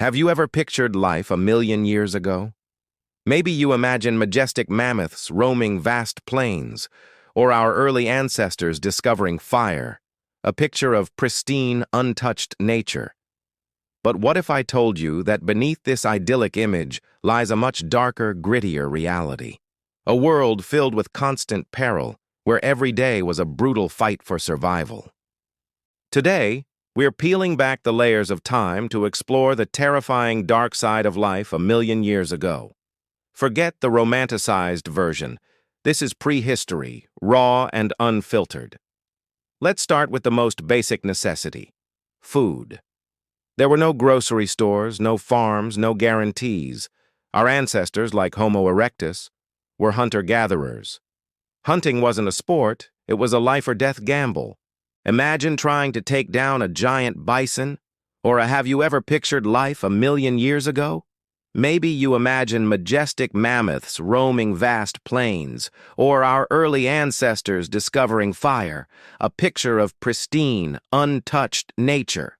Have you ever pictured life a million years ago? Maybe you imagine majestic mammoths roaming vast plains, or our early ancestors discovering fire, a picture of pristine, untouched nature. But what if I told you that beneath this idyllic image lies a much darker, grittier reality? A world filled with constant peril, where every day was a brutal fight for survival. Today, we're peeling back the layers of time to explore the terrifying dark side of life a million years ago. Forget the romanticized version. This is prehistory, raw and unfiltered. Let's start with the most basic necessity: food. There were no grocery stores, no farms, no guarantees. Our ancestors, like Homo erectus, were hunter-gatherers. Hunting wasn't a sport, it was a life-or-death gamble. Imagine trying to take down a giant bison, or have you ever pictured life a million years ago? Maybe you imagine majestic mammoths roaming vast plains, or our early ancestors discovering fire, a picture of pristine, untouched nature.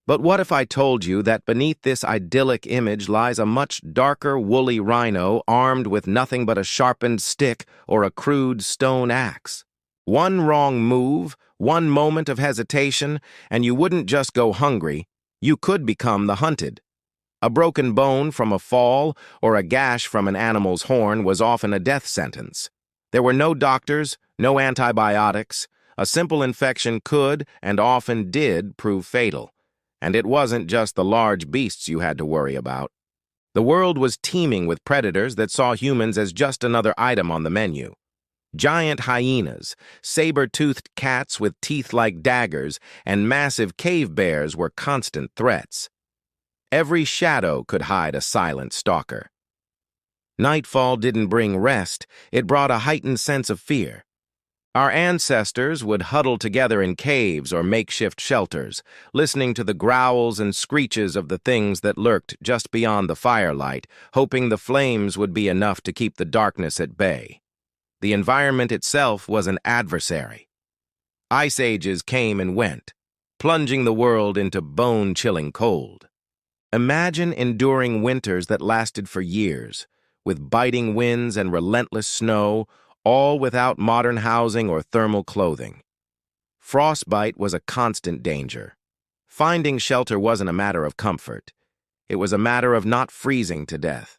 But what if I told you that beneath this idyllic image lies a much darker woolly rhino armed with nothing but a sharpened stick or a crude stone axe? One wrong move, one moment of hesitation, and you wouldn't just go hungry, you could become the hunted. A broken bone from a fall or a gash from an animal's horn was often a death sentence. There were no doctors, no antibiotics. A simple infection could, and often did, prove fatal. And it wasn't just the large beasts you had to worry about. The world was teeming with predators that saw humans as just another item on the menu. Giant hyenas, saber-toothed cats with teeth like daggers, and massive cave bears were constant threats. Every shadow could hide a silent stalker. Nightfall didn't bring rest, it brought a heightened sense of fear. Our ancestors would huddle together in caves or makeshift shelters, listening to the growls and screeches of the things that lurked just beyond the firelight, hoping the flames would be enough to keep the darkness at bay. The environment itself was an adversary. Ice ages came and went, plunging the world into bone-chilling cold. Imagine enduring winters that lasted for years, with biting winds and relentless snow, all without modern housing or thermal clothing. Frostbite was a constant danger. Finding shelter wasn't a matter of comfort. It was a matter of not freezing to death.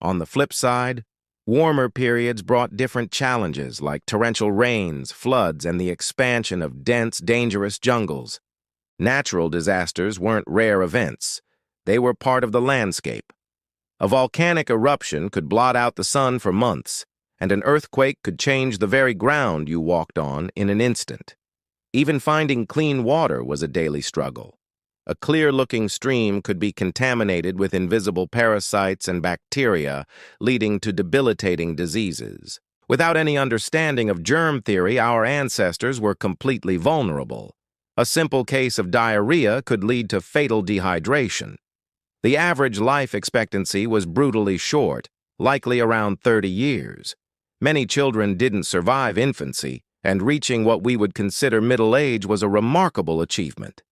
On the flip side, warmer periods brought different challenges like torrential rains, floods, and the expansion of dense, dangerous jungles. Natural disasters weren't rare events. They were part of the landscape. A volcanic eruption could blot out the sun for months, and an earthquake could change the very ground you walked on in an instant. Even finding clean water was a daily struggle. A clear-looking stream could be contaminated with invisible parasites and bacteria, leading to debilitating diseases. Without any understanding of germ theory, our ancestors were completely vulnerable. A simple case of diarrhea could lead to fatal dehydration. The average life expectancy was brutally short, likely around 30 years. Many children didn't survive infancy, and reaching what we would consider middle age was a remarkable achievement.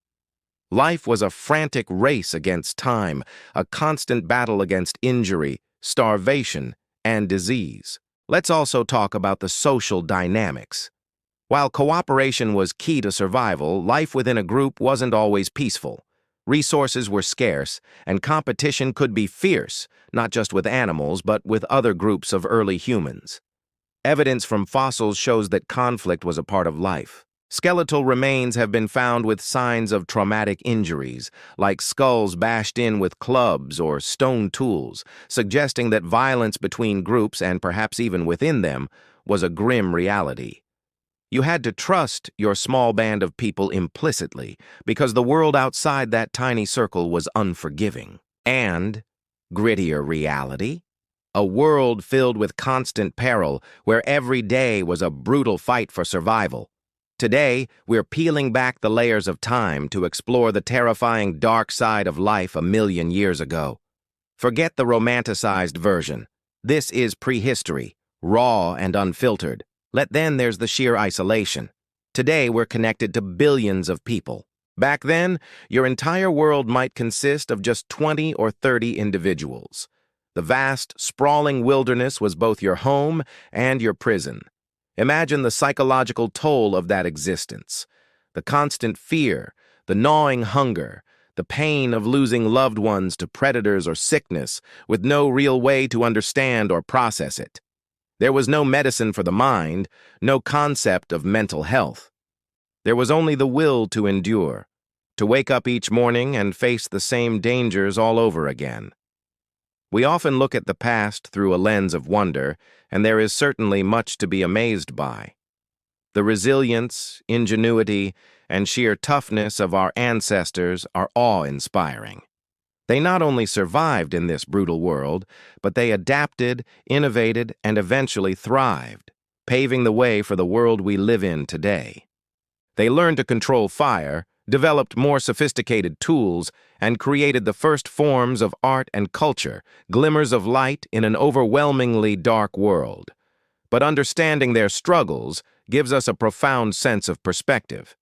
Life was a frantic race against time, a constant battle against injury, starvation, and disease. Let's also talk about the social dynamics. While cooperation was key to survival, life within a group wasn't always peaceful. Resources were scarce, and competition could be fierce, not just with animals, but with other groups of early humans. Evidence from fossils shows that conflict was a part of life. Skeletal remains have been found with signs of traumatic injuries, like skulls bashed in with clubs or stone tools, suggesting that violence between groups, and perhaps even within them, was a grim reality. You had to trust your small band of people implicitly, because the world outside that tiny circle was unforgiving. And, grittier reality, a world filled with constant peril, where every day was a brutal fight for survival. Today, we're peeling back the layers of time to explore the terrifying dark side of life a million years ago. Forget the romanticized version. This is prehistory, raw and unfiltered. Then there's the sheer isolation. Today, we're connected to billions of people. Back then, your entire world might consist of just 20 or 30 individuals. The vast, sprawling wilderness was both your home and your prison. Imagine the psychological toll of that existence. The constant fear, the gnawing hunger, the pain of losing loved ones to predators or sickness with no real way to understand or process it. There was no medicine for the mind, no concept of mental health. There was only the will to endure, to wake up each morning and face the same dangers all over again. We often look at the past through a lens of wonder, and there is certainly much to be amazed by. The resilience, ingenuity, and sheer toughness of our ancestors are awe-inspiring. They not only survived in this brutal world, but they adapted, innovated, and eventually thrived, paving the way for the world we live in today. They learned to control fire, developed more sophisticated tools, and created the first forms of art and culture, glimmers of light in an overwhelmingly dark world. But understanding their struggles gives us a profound sense of perspective.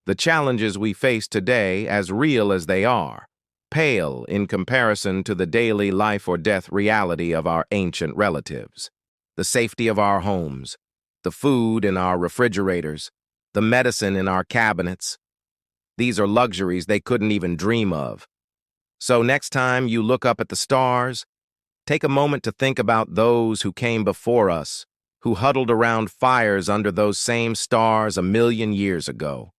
The challenges we face today, as real as they are, pale in comparison to the daily life or death reality of our ancient relatives. The safety of our homes, the food in our refrigerators, the medicine in our cabinets. These are luxuries they couldn't even dream of. So next time you look up at the stars, take a moment to think about those who came before us, who huddled around fires under those same stars 1,000,000 years ago.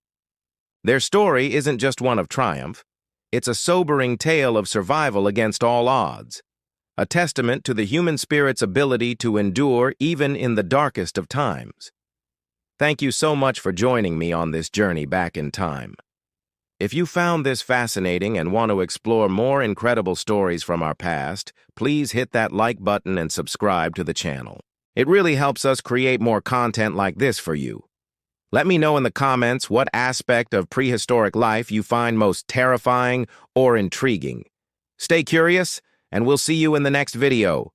Their story isn't just one of triumph. It's a sobering tale of survival against all odds, a testament to the human spirit's ability to endure even in the darkest of times. Thank you so much for joining me on this journey back in time. If you found this fascinating and want to explore more incredible stories from our past, please hit that like button and subscribe to the channel. It really helps us create more content like this for you. Let me know in the comments what aspect of prehistoric life you find most terrifying or intriguing. Stay curious, and we'll see you in the next video.